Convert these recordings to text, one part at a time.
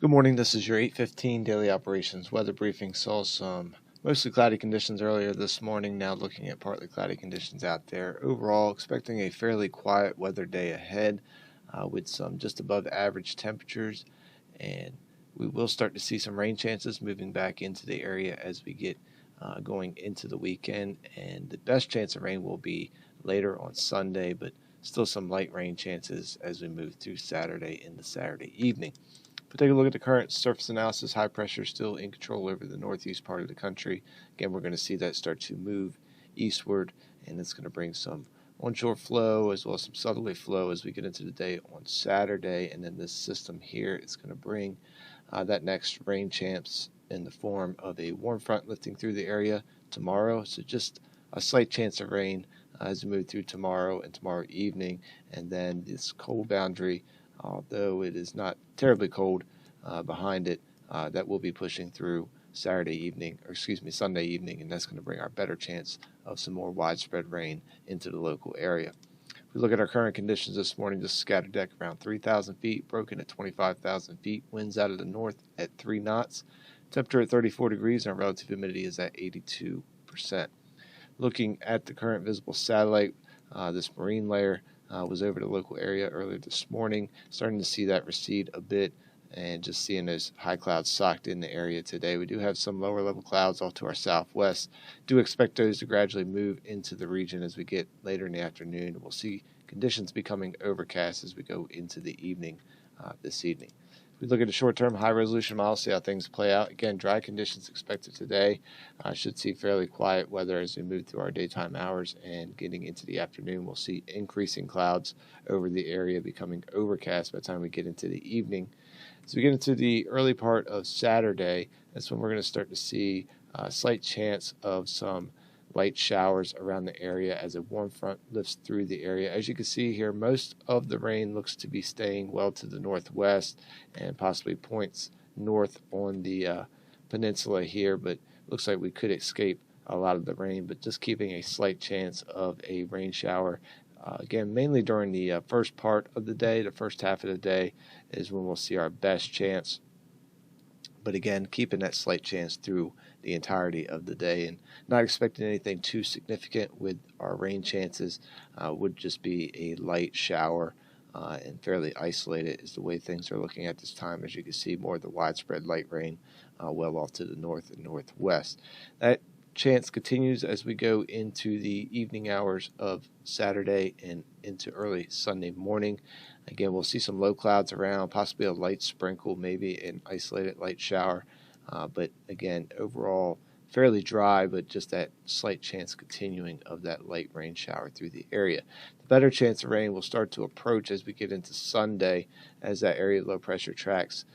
Good morning. This is your 8:15 daily operations weather briefing. Saw some mostly cloudy conditions earlier this morning. Now looking at partly cloudy conditions out there. Overall, expecting a fairly quiet weather day ahead with some just above average temperatures. And we will start to see some rain chances moving back into the area as we get going into the weekend. And the best chance of rain will be later on Sunday, but still some light rain chances as we move through Saturday into Saturday evening. If we take a look at the current surface analysis, high pressure still in control over the northeast part of the country. Again, we're going to see that start to move eastward, and it's going to bring some onshore flow as well as some southerly flow as we get into the day on Saturday. And then this system here is going to bring that next rain chance in the form of a warm front lifting through the area tomorrow. So just a slight chance of rain as we move through tomorrow and tomorrow evening. And then this cold boundary, although it is not terribly cold behind it, that will be pushing through Sunday evening, and that's going to bring our better chance of some more widespread rain into the local area. If we look at our current conditions this morning, just scattered deck around 3,000 feet, broken at 25,000 feet, winds out of the north at 3 knots, temperature at 34 degrees, and our relative humidity is at 82%. Looking at the current visible satellite, this marine layer was over the local area earlier this morning, starting to see that recede a bit and just seeing those high clouds socked in the area today. We do have some lower level clouds off to our southwest. Do expect those to gradually move into the region as we get later in the afternoon. We'll see conditions becoming overcast as we go into the evening this evening. If we look at the short-term high-resolution model, see how things play out. Again, dry conditions expected today. Should see fairly quiet weather as we move through our daytime hours, and getting into the afternoon, we'll see increasing clouds over the area, becoming overcast by the time we get into the evening. As we get into the early part of Saturday, that's when we're going to start to see a slight chance of some light showers around the area as a warm front lifts through the area. As you can see here, most of the rain looks to be staying well to the northwest and possibly points north on the peninsula here, but looks like we could escape a lot of the rain, but just keeping a slight chance of a rain shower. Again, mainly during the first part of the day, the first half of the day is when we'll see our best chance. But again, keeping that slight chance through the entirety of the day, and not expecting anything too significant with our rain chances. Would just be a light shower and fairly isolated is the way things are looking at this time. As you can see, more of the widespread light rain well off to the north and northwest. That chance continues as we go into the evening hours of Saturday and into early Sunday morning. Again, we'll see some low clouds around, possibly a light sprinkle, maybe an isolated light shower. But again, overall, fairly dry, but just that slight chance continuing of that light rain shower through the area. The better chance of rain will start to approach as we get into Sunday, as that area of low pressure tracks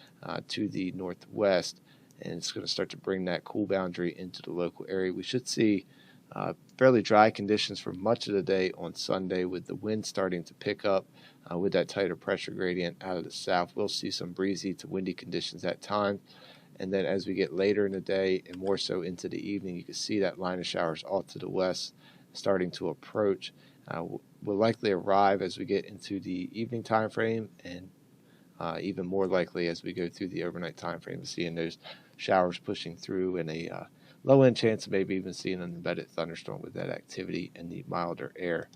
to the northwest, and it's going to start to bring that cool boundary into the local area. We should see fairly dry conditions for much of the day on Sunday, with the wind starting to pick up with that tighter pressure gradient out of the south. We'll see some breezy to windy conditions at times. And then as we get later in the day and more so into the evening, you can see that line of showers off to the west starting to approach. Will likely arrive as we get into the evening time frame, and even more likely as we go through the overnight time frame, seeing those showers pushing through, and a low end chance of maybe even seeing an embedded thunderstorm with that activity and the milder air.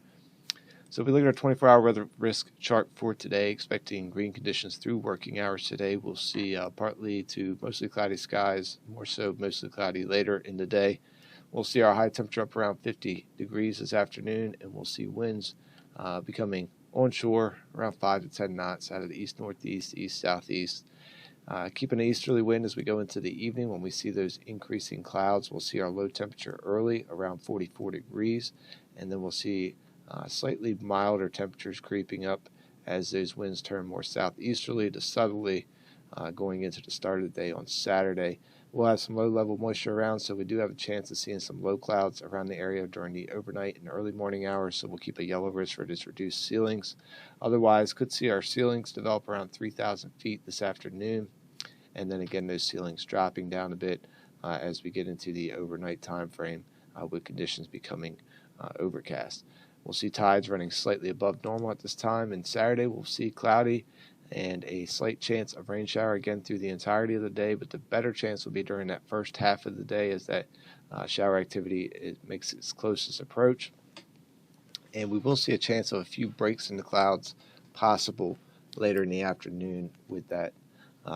So if we look at our 24-hour weather risk chart for today, expecting green conditions through working hours today. We'll see partly to mostly cloudy skies, more so mostly cloudy later in the day. We'll see our high temperature up around 50 degrees this afternoon, and we'll see winds becoming onshore around 5 to 10 knots out of the east-northeast, east-southeast. Keeping an easterly wind as we go into the evening. When we see those increasing clouds, we'll see our low temperature early around 44 degrees, and then we'll see slightly milder temperatures creeping up as those winds turn more southeasterly to southerly going into the start of the day on Saturday. We'll have some low-level moisture around, so we do have a chance of seeing some low clouds around the area during the overnight and early morning hours, so we'll keep a yellow risk for those reduced ceilings. Otherwise, could see our ceilings develop around 3,000 feet this afternoon, and then again those ceilings dropping down a bit as we get into the overnight time frame with conditions becoming overcast. We'll see tides running slightly above normal at this time, and Saturday we'll see cloudy and a slight chance of rain shower again through the entirety of the day, but the better chance will be during that first half of the day as that shower activity makes its closest approach. And we will see a chance of a few breaks in the clouds possible later in the afternoon with that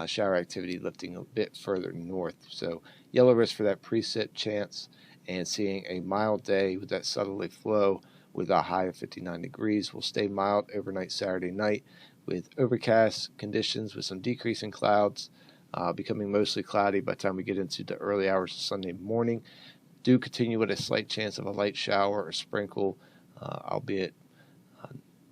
shower activity lifting a bit further north. So yellow risk for that precip chance, and seeing a mild day with that southerly flow with a high of 59 degrees. Will stay mild overnight Saturday night with overcast conditions with some decreasing clouds, becoming mostly cloudy by the time we get into the early hours of Sunday morning. Do continue with a slight chance of a light shower or sprinkle, albeit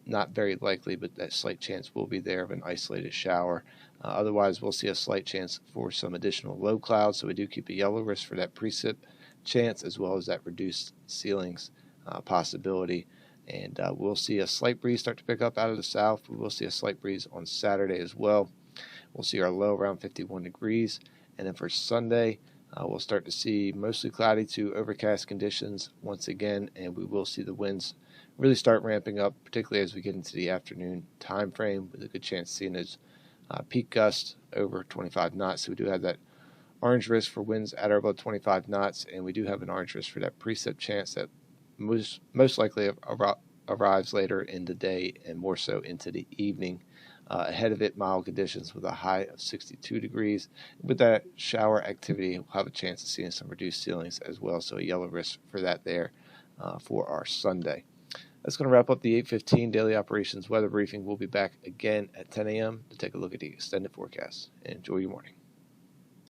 not very likely, but that slight chance will be there of an isolated shower. Otherwise, we'll see a slight chance for some additional low clouds, so we do keep a yellow risk for that precip chance as well as that reduced ceilings possibility. And we'll see a slight breeze start to pick up out of the south. We will see a slight breeze on Saturday as well. We'll see our low around 51 degrees. And then for Sunday, we'll start to see mostly cloudy to overcast conditions once again, and we will see the winds really start ramping up, particularly as we get into the afternoon time frame, with a good chance of seeing those peak gusts over 25 knots. So we do have that orange risk for winds at or above 25 knots, and we do have an orange risk for that precip chance that most likely arrives later in the day and more so into the evening. Ahead of it, mild conditions with a high of 62 degrees. With that shower activity, we'll have a chance of seeing some reduced ceilings as well, so a yellow risk for that there for our Sunday. That's going to wrap up the 8:15 daily operations weather briefing. We'll be back again at 10 a.m. to take a look at the extended forecast. Enjoy your morning.